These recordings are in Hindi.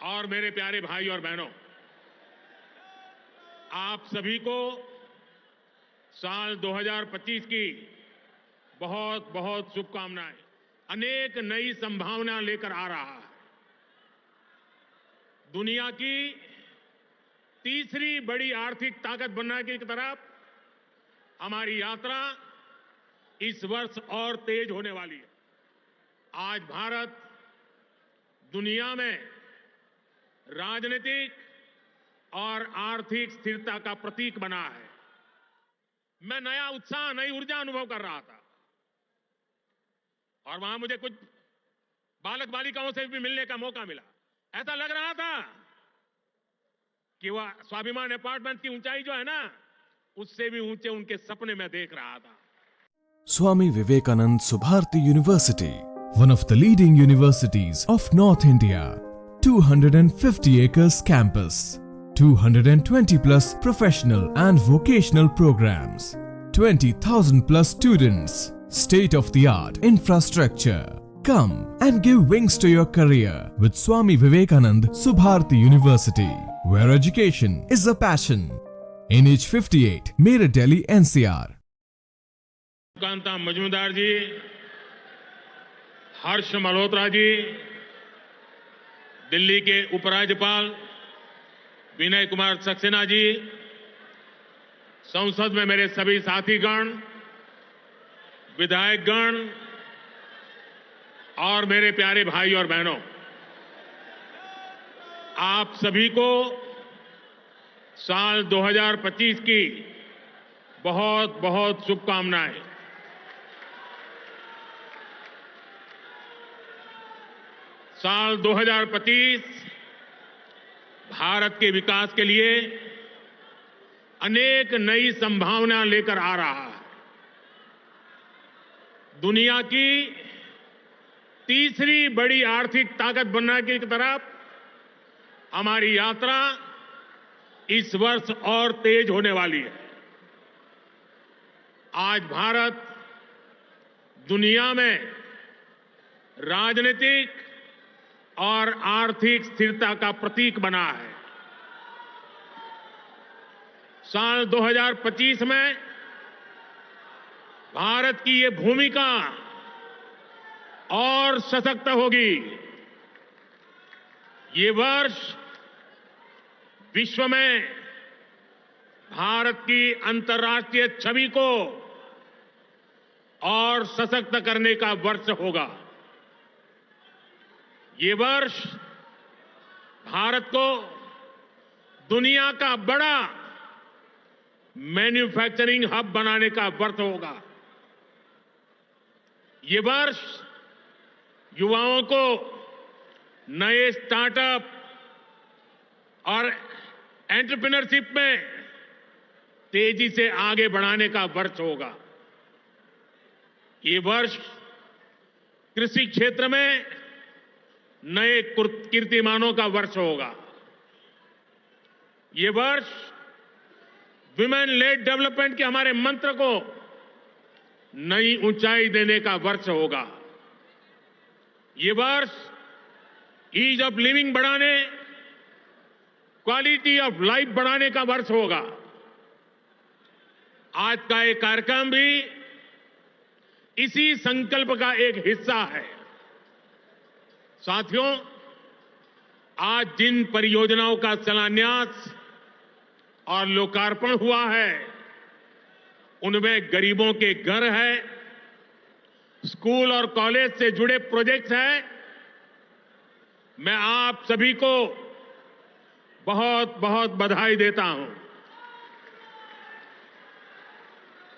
और मेरे प्यारे भाई और बहनों, आप सभी को साल 2025 की बहुत बहुत शुभकामनाएं। अनेक नई संभावना लेकर आ रहा है। दुनिया की तीसरी बड़ी आर्थिक ताकत बनने की तरफ हमारी यात्रा इस वर्ष और तेज होने वाली है। आज भारत दुनिया में राजनीतिक और आर्थिक स्थिरता का प्रतीक बना है। मैं नया उत्साह, नई ऊर्जा अनुभव कर रहा था और वहां मुझे कुछ बालक बालिकाओं से भी मिलने का मौका मिला। ऐसा लग रहा था कि वह स्वाभिमान अपार्टमेंट की ऊंचाई जो है ना, उससे भी ऊंचे उनके सपने में देख रहा था। Swami Vivekanand Subharti University, one of the leading universities of North India. 250 acres campus, 220 plus professional and vocational programs, 20,000 plus students, state of the art infrastructure. Come and give wings to your career with Swami Vivekanand Subharti University, where education is a passion. NH 58, Meerut, Delhi, NCR. Kanta Majumdar जी, हर्ष मल्होत्रा जी, दिल्ली के उपराज्यपाल विनय कुमार सक्सेना जी, संसद में मेरे सभी साथीगण, विधायकगण और मेरे प्यारे भाई और बहनों, आप सभी को साल 2025 की बहुत बहुत शुभकामनाएं। साल 2025 भारत के विकास के लिए अनेक नई संभावना लेकर आ रहा है। दुनिया की तीसरी बड़ी आर्थिक ताकत बनने की तरफ हमारी यात्रा इस वर्ष और तेज होने वाली है। आज भारत दुनिया में राजनीतिक और आर्थिक स्थिरता का प्रतीक बना है। साल 2025 में भारत की ये भूमिका और सशक्त होगी। ये वर्ष विश्व में भारत की अंतर्राष्ट्रीय छवि को और सशक्त करने का वर्ष होगा। ये वर्ष भारत को दुनिया का बड़ा मैन्युफैक्चरिंग हब बनाने का वर्ष होगा। ये वर्ष युवाओं को नए स्टार्टअप और एंटरप्रेन्योरशिप में तेजी से आगे बढ़ाने का वर्ष होगा। ये वर्ष कृषि क्षेत्र में नए कीर्तिमानों का वर्ष होगा। ये वर्ष विमेन लेड डेवलपमेंट के हमारे मंत्र को नई ऊंचाई देने का वर्ष होगा। ये वर्ष ईज ऑफ लिविंग बढ़ाने, क्वालिटी ऑफ लाइफ बढ़ाने का वर्ष होगा। आज का ये कार्यक्रम भी इसी संकल्प का एक हिस्सा है। साथियों, आज जिन परियोजनाओं का शिलान्यास और लोकार्पण हुआ है, उनमें गरीबों के घर है, स्कूल और कॉलेज से जुड़े प्रोजेक्ट्स हैं। मैं आप सभी को बहुत बहुत बधाई देता हूं।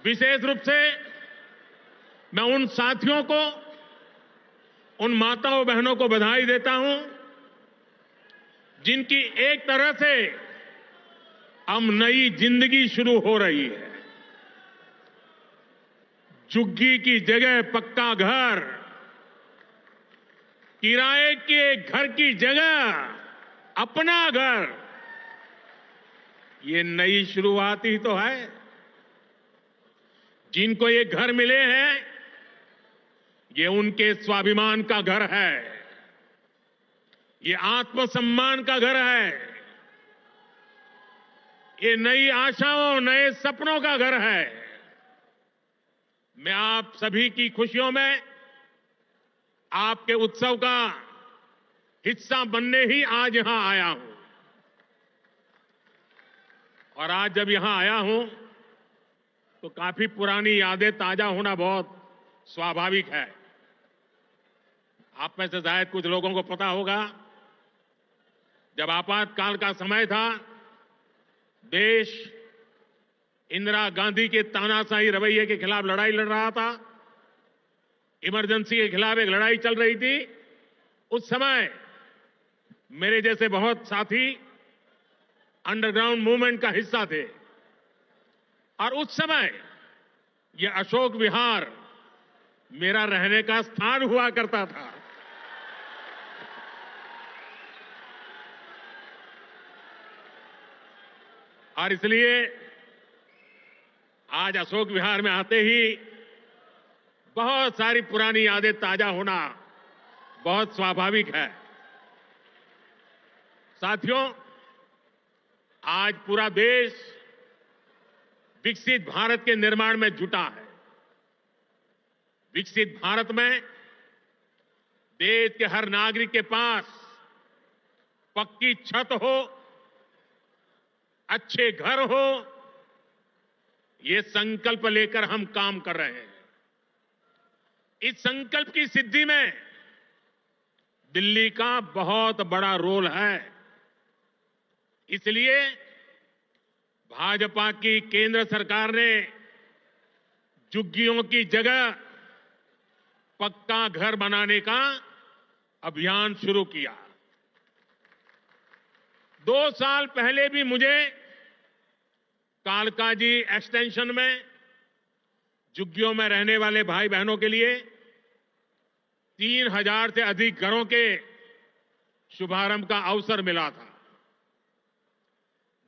विशेष रूप से मैं उन साथियों को, उन माताओं बहनों को बधाई देता हूं जिनकी एक तरह से अब नई जिंदगी शुरू हो रही है। झुग्गी की जगह पक्का घर, किराए के घर की जगह अपना घर, ये नई शुरुआत ही तो है। जिनको ये घर मिले हैं, ये उनके स्वाभिमान का घर है। ये आत्मसम्मान का घर है, ये नई आशाओं, नए सपनों का घर है। मैं आप सभी की खुशियों में आपके उत्सव का हिस्सा बनने ही आज यहां आया हूं। और आज जब यहां आया हूं तो काफी पुरानी यादें ताजा होना बहुत स्वाभाविक है। आप में से शायद कुछ लोगों को पता होगा, जब आपातकाल का समय था, देश इंदिरा गांधी के तानाशाही रवैये के खिलाफ लड़ाई लड़ रहा था। इमरजेंसी के खिलाफ एक लड़ाई चल रही थी। उस समय मेरे जैसे बहुत साथी अंडरग्राउंड मूवमेंट का हिस्सा थे और उस समय यह अशोक विहार मेरा रहने का स्थान हुआ करता था। और इसलिए आज अशोक विहार में आते ही बहुत सारी पुरानी यादें ताजा होना बहुत स्वाभाविक है। साथियों, आज पूरा देश विकसित भारत के निर्माण में जुटा है। विकसित भारत में देश के हर नागरिक के पास पक्की छत हो, अच्छे घर हो, ये संकल्प लेकर हम काम कर रहे हैं। इस संकल्प की सिद्धि में दिल्ली का बहुत बड़ा रोल है। इसलिए भाजपा की केंद्र सरकार ने झुग्गियों की जगह पक्का घर बनाने का अभियान शुरू किया। 2 साल पहले भी मुझे कालकाजी एक्सटेंशन में झुग्गियों में रहने वाले भाई बहनों के लिए 3000 से अधिक घरों के शुभारंभ का अवसर मिला था।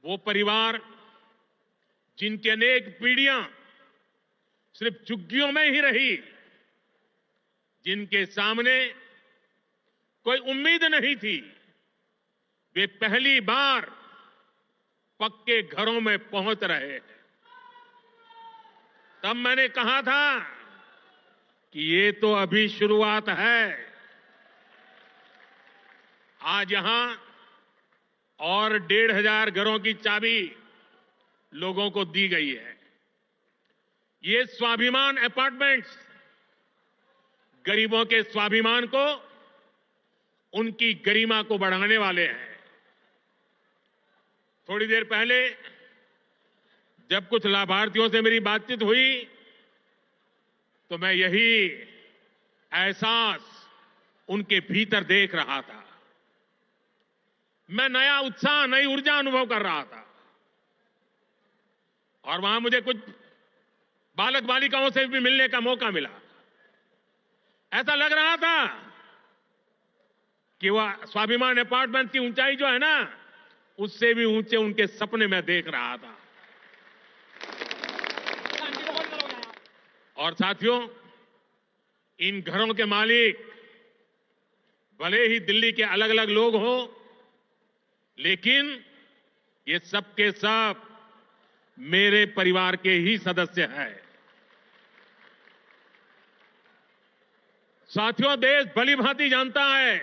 वो परिवार जिनकी अनेक पीढ़ियां सिर्फ झुग्गियों में ही रही, जिनके सामने कोई उम्मीद नहीं थी, वे पहली बार पक्के घरों में पहुंच रहे हैं। तब मैंने कहा था कि ये तो अभी शुरुआत है। आज यहां और 1500 घरों की चाबी लोगों को दी गई है। ये स्वाभिमान अपार्टमेंट्स गरीबों के स्वाभिमान को, उनकी गरिमा को बढ़ाने वाले हैं। थोड़ी देर पहले जब कुछ लाभार्थियों से मेरी बातचीत हुई तो मैं यही एहसास उनके भीतर देख रहा था। मैं नया उत्साह, नई ऊर्जा अनुभव कर रहा था। और वहां मुझे कुछ बालक बालिकाओं से भी मिलने का मौका मिला। ऐसा लग रहा था कि वह स्वाभिमान अपार्टमेंट की ऊंचाई जो है ना, उससे भी ऊंचे उनके सपने में देख रहा था। और साथियों, इन घरों के मालिक भले ही दिल्ली के अलग अलग लोग हों, लेकिन ये सब के सब मेरे परिवार के ही सदस्य हैं। साथियों, देश भली भांति जानता है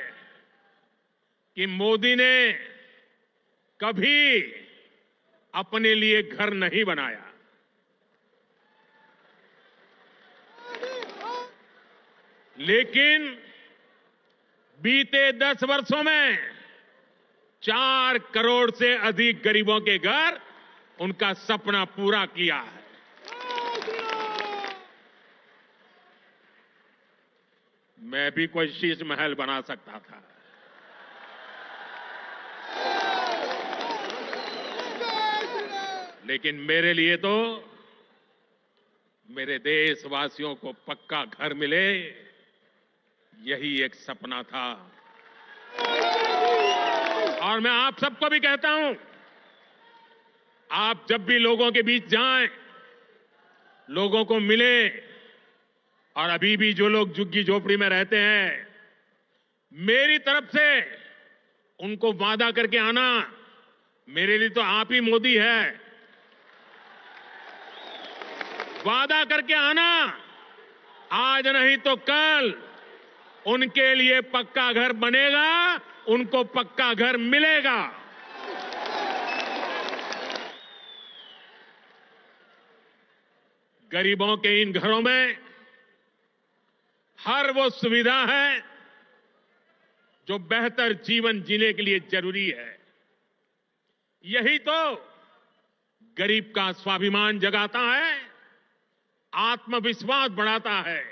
कि मोदी ने कभी अपने लिए घर नहीं बनाया। लेकिन बीते 10 वर्षों में 4 करोड़ से अधिक गरीबों के घर, उनका सपना पूरा किया है। मैं भी कोई शीश महल बना सकता था, लेकिन मेरे लिए तो मेरे देशवासियों को पक्का घर मिले, यही एक सपना था। और मैं आप सबको भी कहता हूं, आप जब भी लोगों के बीच जाएं, लोगों को मिले, और अभी भी जो लोग झुग्गी झोपड़ी में रहते हैं, मेरी तरफ से उनको वादा करके आना, मेरे लिए तो आप ही मोदी है। वादा करके आना, आज नहीं तो कल उनके लिए पक्का घर बनेगा, उनको पक्का घर मिलेगा। गरीबों के इन घरों में हर वो सुविधा है जो बेहतर जीवन जीने के लिए जरूरी है। यही तो गरीब का स्वाभिमान जगाता है, आत्मविश्वास बढ़ाता है,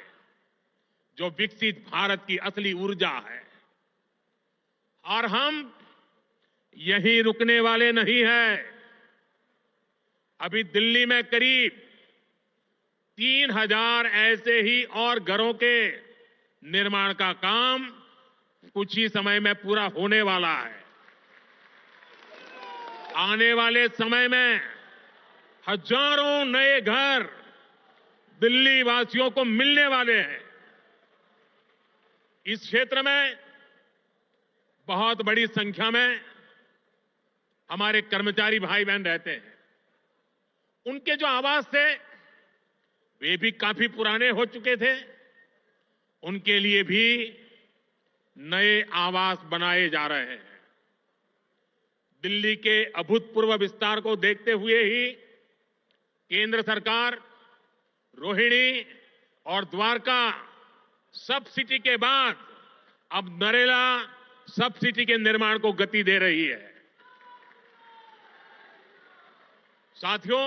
जो विकसित भारत की असली ऊर्जा है। और हम यहीं रुकने वाले नहीं हैं। अभी दिल्ली में करीब 3000 ऐसे ही और घरों के निर्माण का काम कुछ ही समय में पूरा होने वाला है। आने वाले समय में हजारों नए घर दिल्ली वासियों को मिलने वाले हैं। इस क्षेत्र में बहुत बड़ी संख्या में हमारे कर्मचारी भाई बहन रहते हैं। उनके जो आवास थे वे भी काफी पुराने हो चुके थे। उनके लिए भी नए आवास बनाए जा रहे हैं। दिल्ली के अभूतपूर्व विस्तार को देखते हुए ही केंद्र सरकार रोहिणी और द्वारका सब सिटी के बाद अब नरेला सब सिटी के निर्माण को गति दे रही है। साथियों,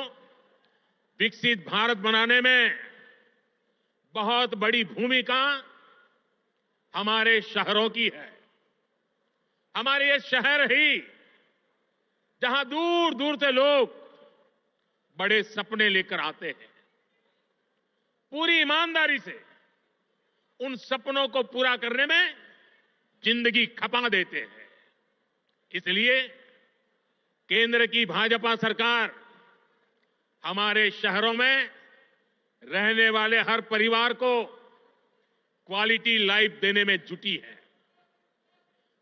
विकसित भारत बनाने में बहुत बड़ी भूमिका हमारे शहरों की है। हमारे ये शहर ही जहां दूर दूर से लोग बड़े सपने लेकर आते हैं, पूरी ईमानदारी से उन सपनों को पूरा करने में जिंदगी खपा देते हैं। इसलिए केंद्र की भाजपा सरकार हमारे शहरों में रहने वाले हर परिवार को क्वालिटी लाइफ देने में जुटी है।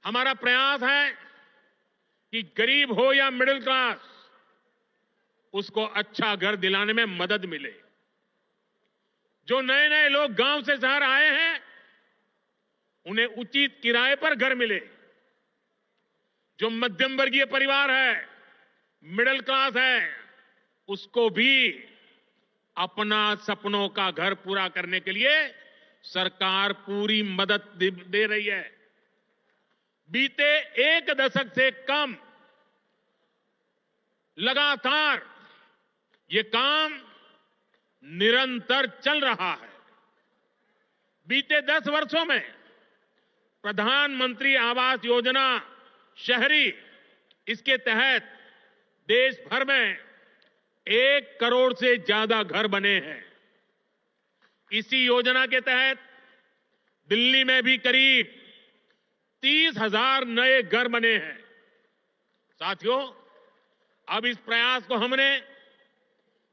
हमारा प्रयास है कि गरीब हो या मिडिल क्लास, उसको अच्छा घर दिलाने में मदद मिले। जो नए नए लोग गांव से शहर आए हैं, उन्हें उचित किराए पर घर मिले। जो मध्यम वर्गीय परिवार है, मिडिल क्लास है, उसको भी अपना सपनों का घर पूरा करने के लिए सरकार पूरी मदद दे रही है। बीते एक दशक से कम लगातार ये काम निरंतर चल रहा है। बीते 10 वर्षों में प्रधानमंत्री आवास योजना शहरी, इसके तहत देश भर में 1 करोड़ से ज्यादा घर बने हैं। इसी योजना के तहत दिल्ली में भी करीब 30,000 नए घर बने हैं। साथियों, अब इस प्रयास को हमने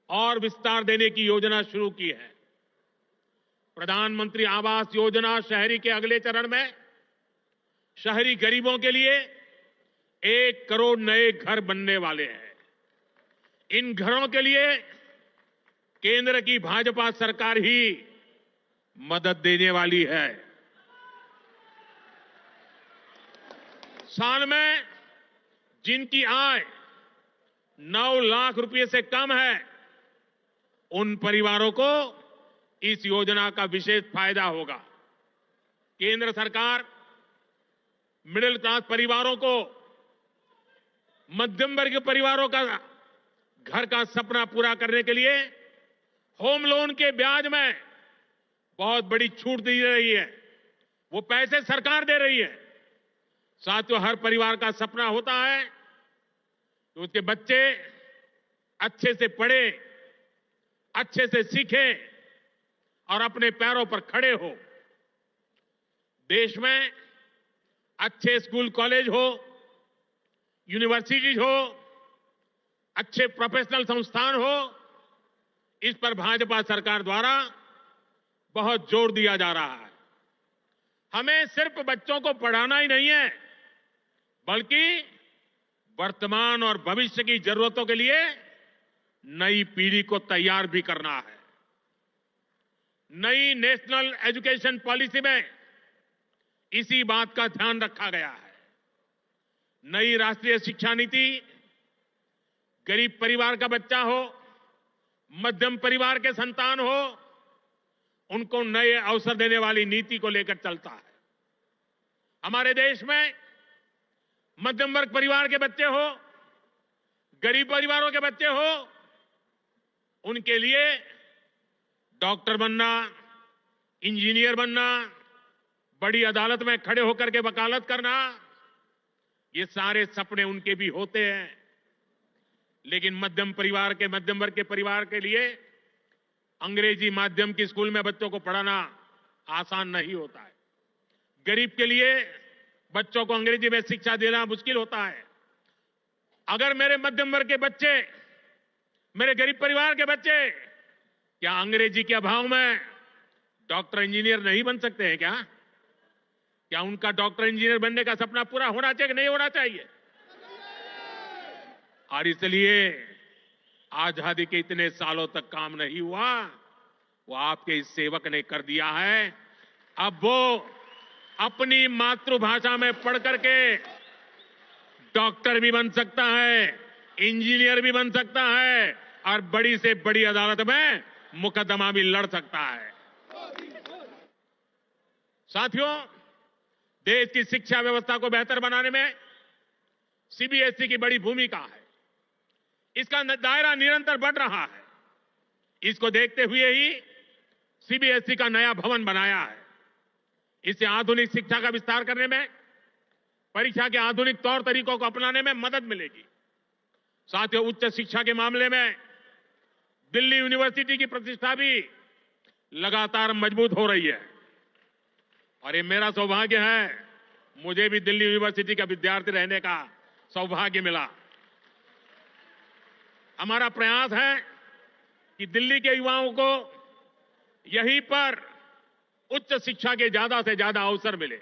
और विस्तार देने की योजना शुरू की है। प्रधानमंत्री आवास योजना शहरी के अगले चरण में शहरी गरीबों के लिए 1 करोड़ नए घर बनने वाले हैं। इन घरों के लिए केंद्र की भाजपा सरकार ही मदद देने वाली है। साल में जिनकी आय 9 लाख रुपए से कम है, उन परिवारों को इस योजना का विशेष फायदा होगा। केंद्र सरकार मिडिल क्लास परिवारों को, मध्यम वर्ग के परिवारों का घर का सपना पूरा करने के लिए होम लोन के ब्याज में बहुत बड़ी छूट दी रही है। वो पैसे सरकार दे रही है। साथियों, हर परिवार का सपना होता है कि उसके बच्चे अच्छे से पढ़े, अच्छे से सीखे और अपने पैरों पर खड़े हो। देश में अच्छे स्कूल कॉलेज हो, यूनिवर्सिटी हो, अच्छे प्रोफेशनल संस्थान हो, इस पर भाजपा सरकार द्वारा बहुत जोर दिया जा रहा है। हमें सिर्फ बच्चों को पढ़ाना ही नहीं है, बल्कि वर्तमान और भविष्य की जरूरतों के लिए नई पीढ़ी को तैयार भी करना है। नई नेशनल एजुकेशन पॉलिसी में इसी बात का ध्यान रखा गया है। नई राष्ट्रीय शिक्षा नीति गरीब परिवार का बच्चा हो, मध्यम परिवार के संतान हो, उनको नए अवसर देने वाली नीति को लेकर चलता है। हमारे देश में मध्यम वर्ग परिवार के बच्चे हो, गरीब परिवारों के बच्चे हो, उनके लिए डॉक्टर बनना, इंजीनियर बनना, बड़ी अदालत में खड़े होकर के वकालत करना, ये सारे सपने उनके भी होते हैं। लेकिन मध्यम वर्ग के परिवार के लिए अंग्रेजी माध्यम की स्कूल में बच्चों को पढ़ाना आसान नहीं होता है। गरीब के लिए बच्चों को अंग्रेजी में शिक्षा देना मुश्किल होता है। अगर मेरे मध्यम वर्ग के बच्चे, मेरे गरीब परिवार के बच्चे क्या अंग्रेजी के अभाव में डॉक्टर इंजीनियर नहीं बन सकते हैं क्या? क्या उनका डॉक्टर इंजीनियर बनने का सपना पूरा होना चाहिए कि नहीं होना चाहिए? और इसलिए आजादी के इतने सालों तक काम नहीं हुआ, वो आपके इस सेवक ने कर दिया है। अब वो अपनी मातृभाषा में पढ़ करके डॉक्टर भी बन सकता है, इंजीनियर भी बन सकता है और बड़ी से बड़ी अदालत में मुकदमा भी लड़ सकता है। साथियों, देश की शिक्षा व्यवस्था को बेहतर बनाने में सीबीएसई की बड़ी भूमिका है। इसका दायरा निरंतर बढ़ रहा है। इसको देखते हुए ही सीबीएसई का नया भवन बनाया है। इससे आधुनिक शिक्षा का विस्तार करने में, परीक्षा के आधुनिक तौर तरीकों को अपनाने में मदद मिलेगी। साथियों, उच्च शिक्षा के मामले में दिल्ली यूनिवर्सिटी की प्रतिष्ठा भी लगातार मजबूत हो रही है और ये मेरा सौभाग्य है, मुझे भी दिल्ली यूनिवर्सिटी का विद्यार्थी रहने का सौभाग्य मिला। हमारा प्रयास है कि दिल्ली के युवाओं को यहीं पर उच्च शिक्षा के ज्यादा से ज्यादा अवसर मिले।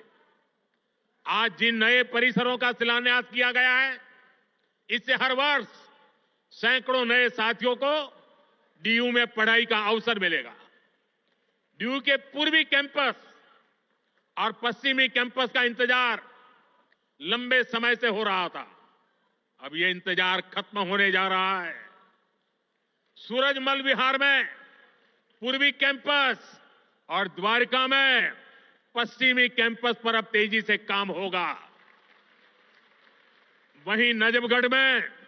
आज जिन नए परिसरों का शिलान्यास किया गया है, इससे हर वर्ष सैकड़ों नए साथियों को डीयू में पढ़ाई का अवसर मिलेगा। डीयू के पूर्वी कैंपस और पश्चिमी कैंपस का इंतजार लंबे समय से हो रहा था। अब यह इंतजार खत्म होने जा रहा है। सूरजमल विहार में पूर्वी कैंपस और द्वारका में पश्चिमी कैंपस पर अब तेजी से काम होगा। वहीं नजफगढ़ में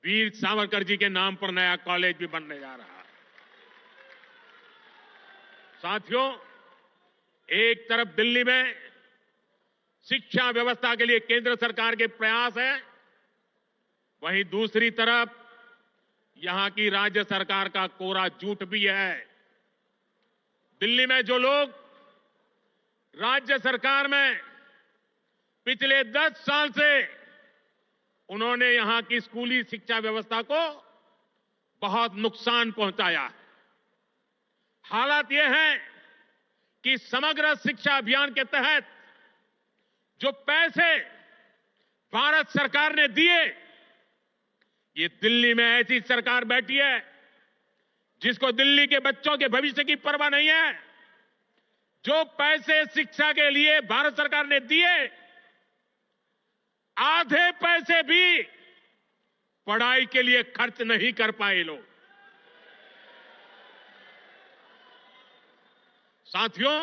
वीर सावरकर जी के नाम पर नया कॉलेज भी बनने जा रहा है। साथियों, एक तरफ दिल्ली में शिक्षा व्यवस्था के लिए केंद्र सरकार के प्रयास है, वहीं दूसरी तरफ यहां की राज्य सरकार का कोरा झूठ भी है। दिल्ली में जो लोग राज्य सरकार में पिछले 10 साल से उन्होंने यहां की स्कूली शिक्षा व्यवस्था को बहुत नुकसान पहुंचाया है। हालात यह है कि समग्र शिक्षा अभियान के तहत जो पैसे भारत सरकार ने दिए, ये दिल्ली में ऐसी सरकार बैठी है जिसको दिल्ली के बच्चों के भविष्य की परवाह नहीं है। जो पैसे शिक्षा के लिए भारत सरकार ने दिए, आधे पैसे भी पढ़ाई के लिए खर्च नहीं कर पाए लोग। साथियों,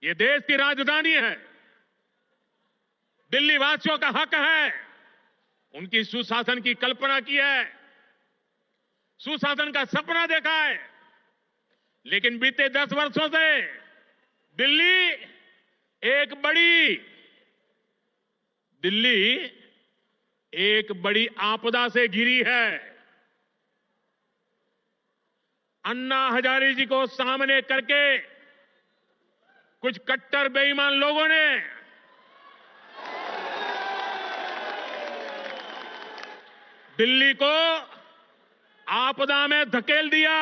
ये देश की राजधानी है। दिल्ली वासियों का हक है, उनकी सुशासन की कल्पना की है, सुशासन का सपना देखा है। लेकिन बीते 10 वर्षों से दिल्ली एक बड़ी आपदा से घिरी है। अन्ना हजारे जी को सामने करके कुछ कट्टर बेईमान लोगों ने दिल्ली को आपदा में धकेल दिया।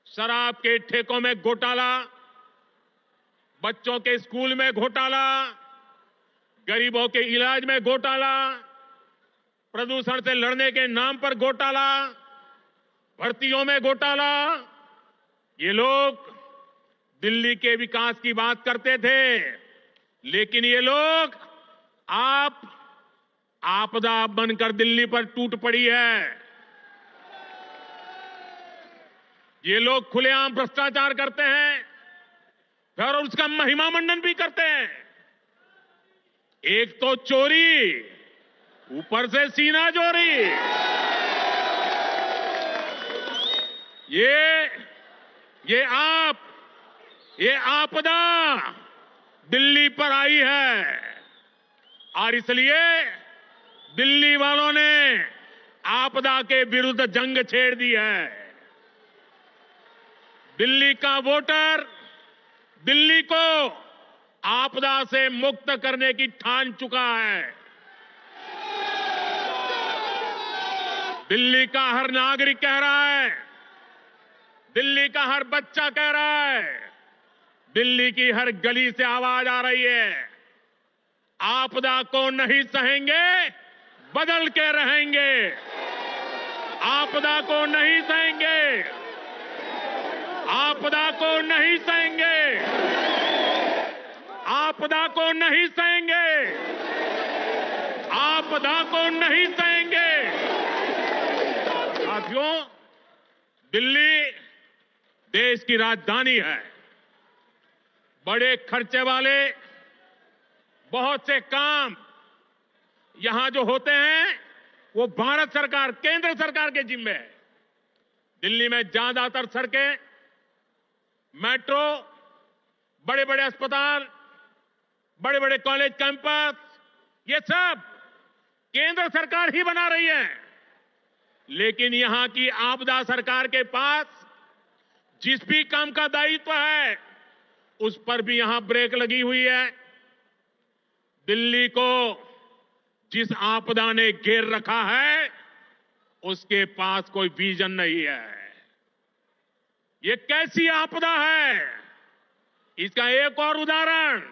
शराब के ठेकों में घोटाला, बच्चों के स्कूल में घोटाला, गरीबों के इलाज में घोटाला, प्रदूषण से लड़ने के नाम पर घोटाला, भर्तियों में घोटाला। ये लोग दिल्ली के विकास की बात करते थे, लेकिन ये लोग आपदा बनकर दिल्ली पर टूट पड़ी है। ये लोग खुलेआम भ्रष्टाचार करते हैं और उसका महिमा मंडन भी करते हैं। एक तो चोरी, ऊपर से सीना चोरी। ये आपदा दिल्ली पर आई है और इसलिए दिल्ली वालों ने आपदा के विरुद्ध जंग छेड़ दी है। दिल्ली का वोटर दिल्ली को आपदा से मुक्त करने की ठान चुका है। दिल्ली का हर नागरिक कह रहा है, दिल्ली का हर बच्चा कह रहा है, दिल्ली की हर गली से आवाज आ रही है, आपदा को नहीं सहेंगे, बदल के रहेंगे। आपदा को नहीं सहेंगे, आपदा को नहीं सहेंगे, आपदा को नहीं सहेंगे, आपदा को नहीं सहेंगे। साथियों, दिल्ली देश की राजधानी है। बड़े खर्चे वाले बहुत से काम यहां जो होते हैं वो भारत सरकार, केंद्र सरकार के जिम्मे है। दिल्ली में ज्यादातर सड़कें, मेट्रो, बड़े बड़े अस्पताल, बड़े बड़े कॉलेज कैंपस, ये सब केंद्र सरकार ही बना रही है। लेकिन यहां की आपदा सरकार के पास जिस भी काम का दायित्व है उस पर भी यहां ब्रेक लगी हुई है। दिल्ली को जिस आपदा ने घेर रखा है उसके पास कोई विजन नहीं है। ये कैसी आपदा है, इसका एक और उदाहरण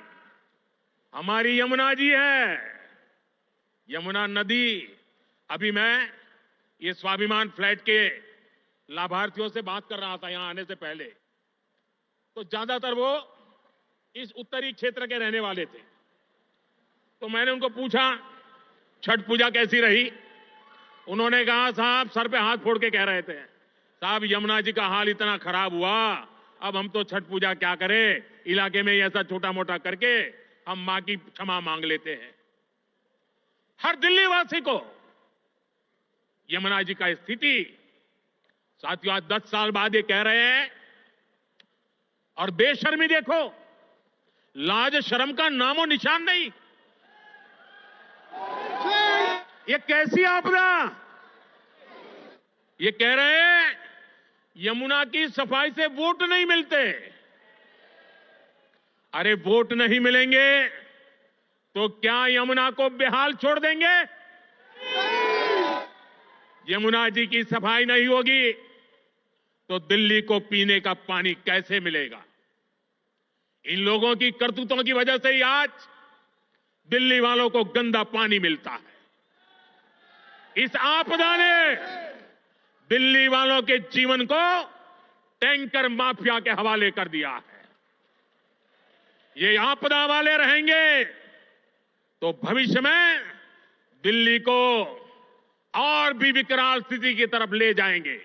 हमारी यमुना जी है। यमुना नदी, अभी मैं ये स्वाभिमान फ्लैट के लाभार्थियों से बात कर रहा था यहां आने से पहले, तो ज्यादातर वो इस उत्तरी क्षेत्र के रहने वाले थे। तो मैंने उनको पूछा छठ पूजा कैसी रही। उन्होंने कहा, साहब सर पे हाथ फोड़ के कह रहे थे, साहब यमुना जी का हाल इतना खराब हुआ, अब हम तो छठ पूजा क्या करें, इलाके में ऐसा छोटा मोटा करके हम मां की क्षमा मांग लेते हैं। हर दिल्ली वासी को यमुना जी का स्थिति, साथियों आज 10 साल बाद ये कह रहे हैं, और बेशर्मी देखो, लाज शर्म का नामो निशान नहीं। ये कैसी आपदा। ये कह रहे हैं यमुना की सफाई से वोट नहीं मिलते। अरे वोट नहीं मिलेंगे तो क्या यमुना को बेहाल छोड़ देंगे? यमुना जी की सफाई नहीं होगी तो दिल्ली को पीने का पानी कैसे मिलेगा? इन लोगों की करतूतों की वजह से ही आज दिल्ली वालों को गंदा पानी मिलता है। इस आपदा ने दिल्ली वालों के जीवन को टैंकर माफिया के हवाले कर दिया है। ये आपदा वाले रहेंगे तो भविष्य में दिल्ली को और भी विकराल स्थिति की तरफ ले जाएंगे।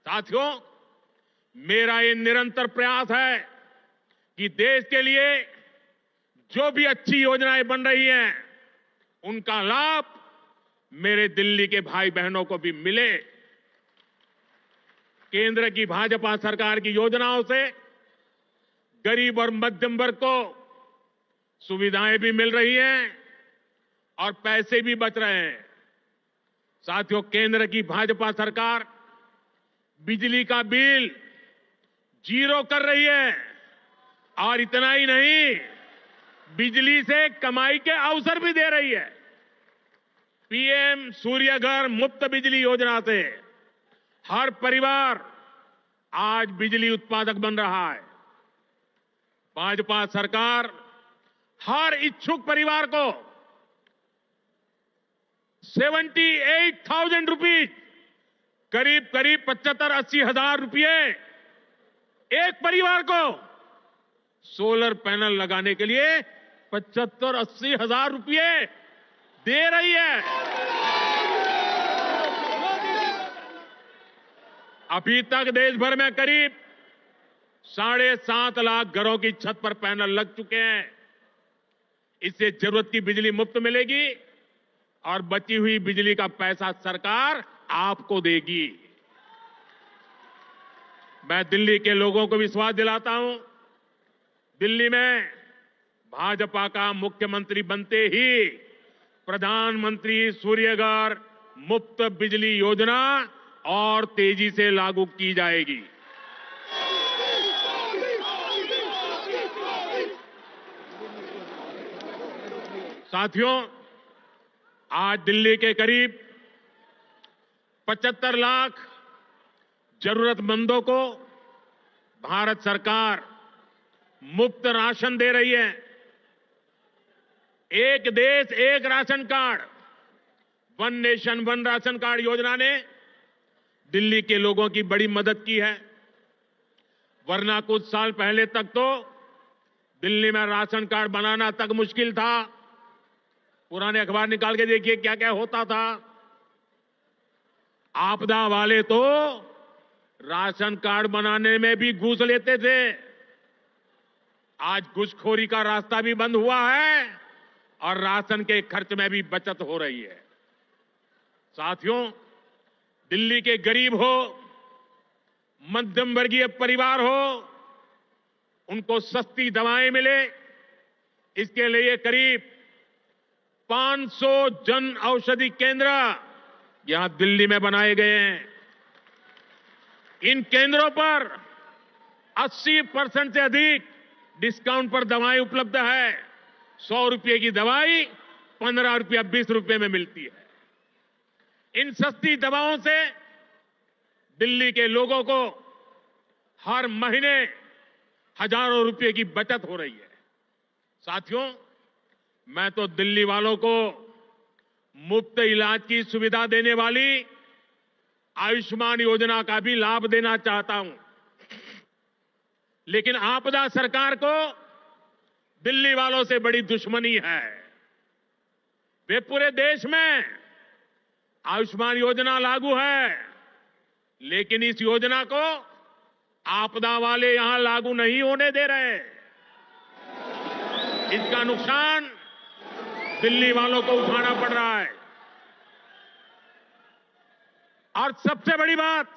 साथियों, मेरा ये निरंतर प्रयास है कि देश के लिए जो भी अच्छी योजनाएं बन रही हैं उनका लाभ मेरे दिल्ली के भाई बहनों को भी मिले। केंद्र की भाजपा सरकार की योजनाओं से गरीब और मध्यम वर्ग को सुविधाएं भी मिल रही हैं और पैसे भी बच रहे हैं। साथियों, केंद्र की भाजपा सरकार बिजली का बिल 0 कर रही है और इतना ही नहीं, बिजली से कमाई के अवसर भी दे रही है। पीएम सूर्य घर मुफ्त बिजली योजना से हर परिवार आज बिजली उत्पादक बन रहा है। भाजपा सरकार हर इच्छुक परिवार को 78,000 रुपीज, करीब करीब 75-80 हजार रुपये एक परिवार को सोलर पैनल लगाने के लिए 75-80 हजार रुपये दे रही है। अभी तक देश भर में करीब 7.5 लाख घरों की छत पर पैनल लग चुके हैं। इससे जरूरत की बिजली मुफ्त मिलेगी और बची हुई बिजली का पैसा सरकार आपको देगी। मैं दिल्ली के लोगों को विश्वास दिलाता हूं, दिल्ली में भाजपा का मुख्यमंत्री बनते ही प्रधानमंत्री सूर्यघर मुफ्त बिजली योजना और तेजी से लागू की जाएगी। साथियों, आज दिल्ली के करीब 75 लाख जरूरतमंदों को भारत सरकार मुफ्त राशन दे रही है। एक देश एक ration card, one nation one ration card योजना ने दिल्ली के लोगों की बड़ी मदद की है। वरना कुछ साल पहले तक तो दिल्ली में राशन कार्ड बनाना तक मुश्किल था। पुराने अखबार निकाल के देखिए क्या क्या होता था। आपदा वाले तो राशन कार्ड बनाने में भी घूस लेते थे। आज घूसखोरी का रास्ता भी बंद हुआ है और राशन के खर्च में भी बचत हो रही है। साथियों, दिल्ली के गरीब हो, मध्यम वर्गीय परिवार हो, उनको सस्ती दवाएं मिले, इसके लिए करीब 500 जन औषधि केंद्र यहां दिल्ली में बनाए गए हैं। इन केंद्रों पर 80% से अधिक डिस्काउंट पर दवाएं उपलब्ध है। 100 रुपए की दवाई 15 रुपया 20 रुपए में मिलती है। इन सस्ती दवाओं से दिल्ली के लोगों को हर महीने हजारों रुपए की बचत हो रही है। साथियों, मैं तो दिल्ली वालों को मुफ्त इलाज की सुविधा देने वाली आयुष्मान योजना का भी लाभ देना चाहता हूं। लेकिन आपदा सरकार को दिल्ली वालों से बड़ी दुश्मनी है। वे पूरे देश में आयुष्मान योजना लागू है, लेकिन इस योजना को आपदा वाले यहां लागू नहीं होने दे रहे। इसका नुकसान दिल्ली वालों को उठाना पड़ रहा है। और सबसे बड़ी बात,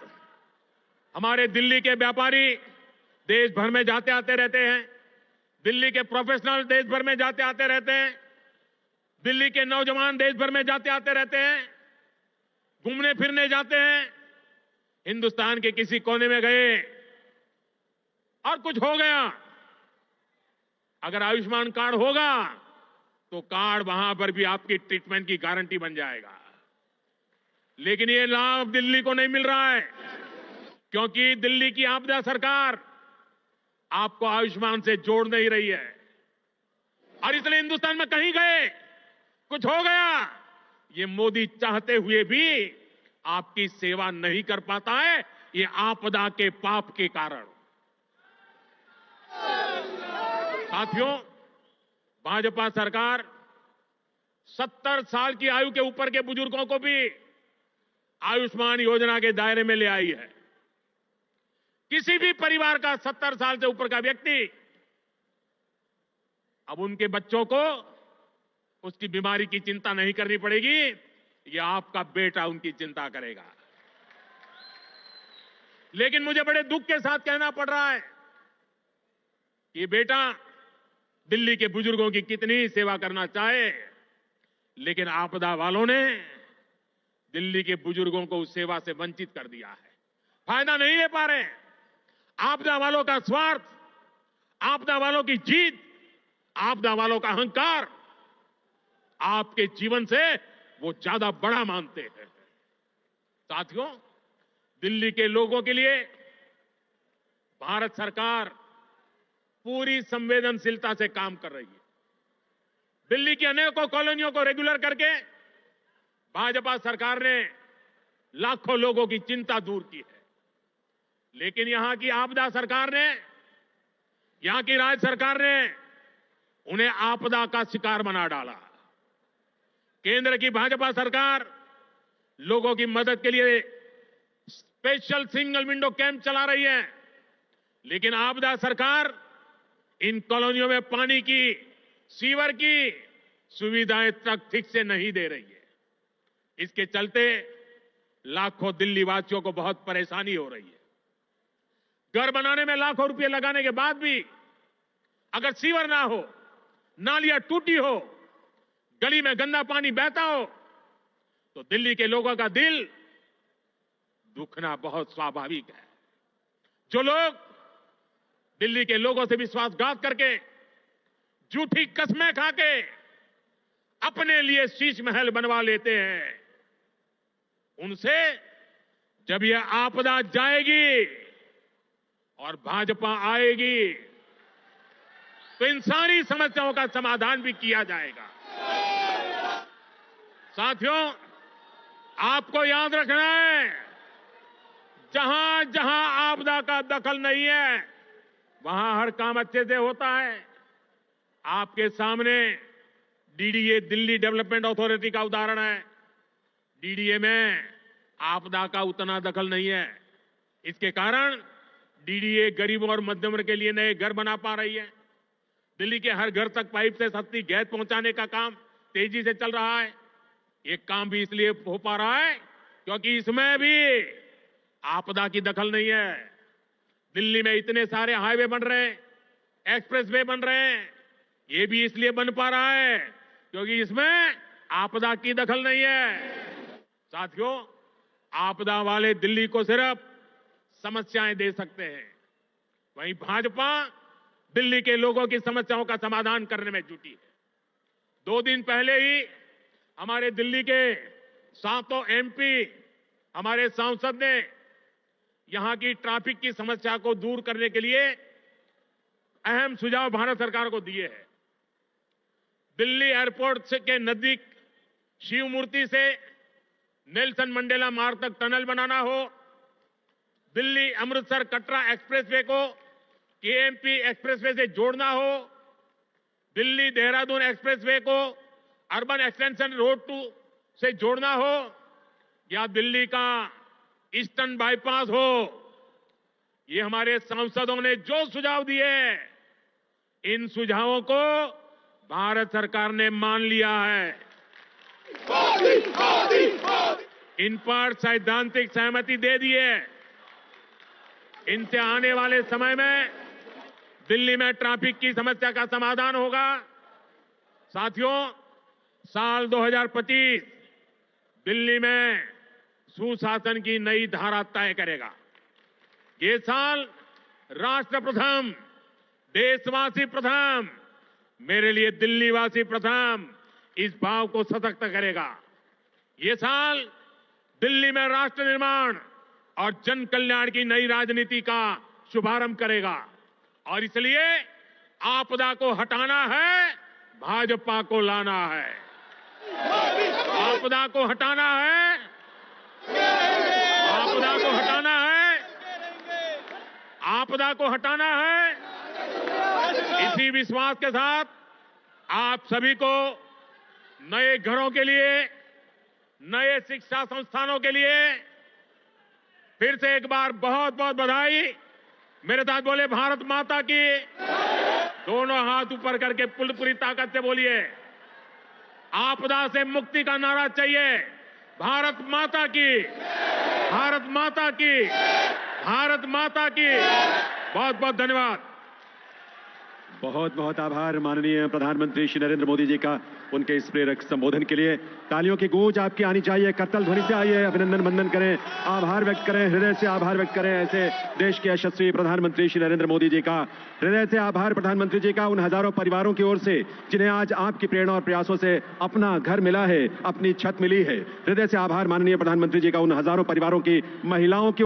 हमारे दिल्ली के व्यापारी देश भर में जाते आते रहते हैं। दिल्ली के प्रोफेशनल देश भर में जाते आते रहते हैं। दिल्ली के नौजवान देश भर में जाते आते रहते हैं, घूमने फिरने जाते हैं। हिंदुस्तान के किसी कोने में गए और कुछ हो गया, अगर आयुष्मान कार्ड होगा तो कार्ड वहां पर भी आपकी ट्रीटमेंट की गारंटी बन जाएगा। लेकिन ये लाभ दिल्ली को नहीं मिल रहा है, क्योंकि दिल्ली की आपदा सरकार आपको आयुष्मान से जोड़ नहीं रही है। और इसलिए हिंदुस्तान में कहीं गए, कुछ हो गया, ये मोदी चाहते हुए भी आपकी सेवा नहीं कर पाता है, ये आपदा के पाप के कारण। साथियों, भाजपा सरकार 70 साल की आयु के ऊपर के बुजुर्गों को भी आयुष्मान योजना के दायरे में ले आई है। किसी भी परिवार का 70 साल से ऊपर का व्यक्ति अब उनके बच्चों को उसकी बीमारी की चिंता नहीं करनी पड़ेगी, ये आपका बेटा उनकी चिंता करेगा। लेकिन मुझे बड़े दुख के साथ कहना पड़ रहा है, ये बेटा दिल्ली के बुजुर्गों की कितनी ही सेवा करना चाहे, लेकिन आपदा वालों ने दिल्ली के बुजुर्गों को उस सेवा से वंचित कर दिया है। फायदा नहीं ले पा रहे। आपदा वालों का स्वार्थ, आपदा वालों की जीत, आपदा वालों का अहंकार आपके जीवन से वो ज्यादा बड़ा मानते हैं। साथियों, दिल्ली के लोगों के लिए भारत सरकार पूरी संवेदनशीलता से काम कर रही है। दिल्ली की अनेकों कॉलोनियों को रेगुलर करके भाजपा सरकार ने लाखों लोगों की चिंता दूर की है। लेकिन यहां की आपदा सरकार ने, यहां की राज्य सरकार ने उन्हें आपदा का शिकार बना डाला। केंद्र की भाजपा सरकार लोगों की मदद के लिए स्पेशल सिंगल विंडो कैंप चला रही है, लेकिन आपदा सरकार इन कॉलोनियों में पानी की, सीवर की सुविधाएं तक ठीक से नहीं दे रही है। इसके चलते लाखों दिल्ली वासियों को बहुत परेशानी हो रही है। घर बनाने में लाखों रुपए लगाने के बाद भी अगर सीवर ना हो, नालियां टूटी हो, गली में गंदा पानी बहता हो, तो दिल्ली के लोगों का दिल दुखना बहुत स्वाभाविक है। जो लोग दिल्ली के लोगों से विश्वासघात करके, झूठी कस्में खाके अपने लिए शीश महल बनवा लेते हैं, उनसे जब यह आपदा जाएगी और भाजपा आएगी तो इन सारी समस्याओं का समाधान भी किया जाएगा। साथियों, आपको याद रखना है, जहां जहां आपदा का दखल नहीं है, वहां हर काम अच्छे से होता है। आपके सामने डीडीए, दिल्ली डेवलपमेंट अथॉरिटी का उदाहरण है। डीडीए में आपदा का उतना दखल नहीं है। इसके कारण डीडीए गरीबों और मध्यम वर्ग के लिए नए घर बना पा रही है। दिल्ली के हर घर तक पाइप से सस्ती गैस पहुंचाने का काम तेजी से चल रहा है। ये काम भी इसलिए हो पा रहा है क्योंकि इसमें भी आपदा की दखल नहीं है। दिल्ली में इतने सारे हाईवे बन रहे हैं, एक्सप्रेस वे बन रहे हैं, ये भी इसलिए बन पा रहा है क्योंकि इसमें आपदा की दखल नहीं है। साथियों, आपदा वाले दिल्ली को सिर्फ समस्याएं दे सकते हैं, वहीं भाजपा दिल्ली के लोगों की समस्याओं का समाधान करने में जुटी है। 2 दिन पहले ही हमारे दिल्ली के 7 एमपी, हमारे सांसद ने यहां की ट्रैफिक की समस्या को दूर करने के लिए अहम सुझाव भारत सरकार को दिए हैं। दिल्ली एयरपोर्ट के नजदीक शिव मूर्ति से नेल्सन मंडेला मार्ग तक टनल बनाना हो, दिल्ली अमृतसर कटरा एक्सप्रेसवे को केएमपी एक्सप्रेसवे से जोड़ना हो, दिल्ली देहरादून एक्सप्रेसवे को अर्बन एक्सटेंशन रोड 2 से जोड़ना हो, या दिल्ली का ईस्टर्न बाईपास हो। ये हमारे सांसदों ने जो सुझाव दिए, इन सुझावों को भारत सरकार ने मान लिया है। इन पर सैद्धांतिक सहमति दे दी है। इनसे आने वाले समय में दिल्ली में ट्रैफिक की समस्या का समाधान होगा। साथियों, साल 2025 दिल्ली में सुशासन की नई धारा तय करेगा। ये साल राष्ट्र प्रथम, देशवासी प्रथम, मेरे लिए दिल्ली वासी प्रथम, इस भाव को सशक्त करेगा। ये साल दिल्ली में राष्ट्र निर्माण और जन कल्याण की नई राजनीति का शुभारंभ करेगा। और इसलिए आपदा को हटाना है, भाजपा को लाना है। आपदा को हटाना है, आपदा को हटाना है, आपदा को हटाना है। इसी विश्वास के साथ आप सभी को नए घरों के लिए, नए शिक्षा संस्थानों के लिए फिर से एक बार बहुत बहुत बधाई। मेरे साथ बोले, भारत माता की। दोनों हाथ ऊपर करके पूरी ताकत से बोलिए, आपदा से मुक्ति का नारा चाहिए। भारत माता की, भारत माता की, भारत माता की। बहुत बहुत धन्यवाद। बहुत बहुत आभार माननीय प्रधानमंत्री श्री नरेंद्र मोदी जी का उनके इस प्रेरक संबोधन के लिए। तालियों की गूंज आपकी आनी चाहिए। करतल ध्वनि से आइए, अभिनंदन वंदन करें, आभार व्यक्त करें, हृदय से आभार व्यक्त करें ऐसे देश के यशस्वी प्रधानमंत्री श्री नरेंद्र मोदी जी का। हृदय से आभार प्रधानमंत्री जी का उन हजारों परिवारों की ओर से जिन्हें आज आपकी प्रेरणा और प्रयासों से अपना घर मिला है, अपनी छत मिली है। हृदय से आभार माननीय प्रधानमंत्री जी का उन हजारों परिवारों की, महिलाओं की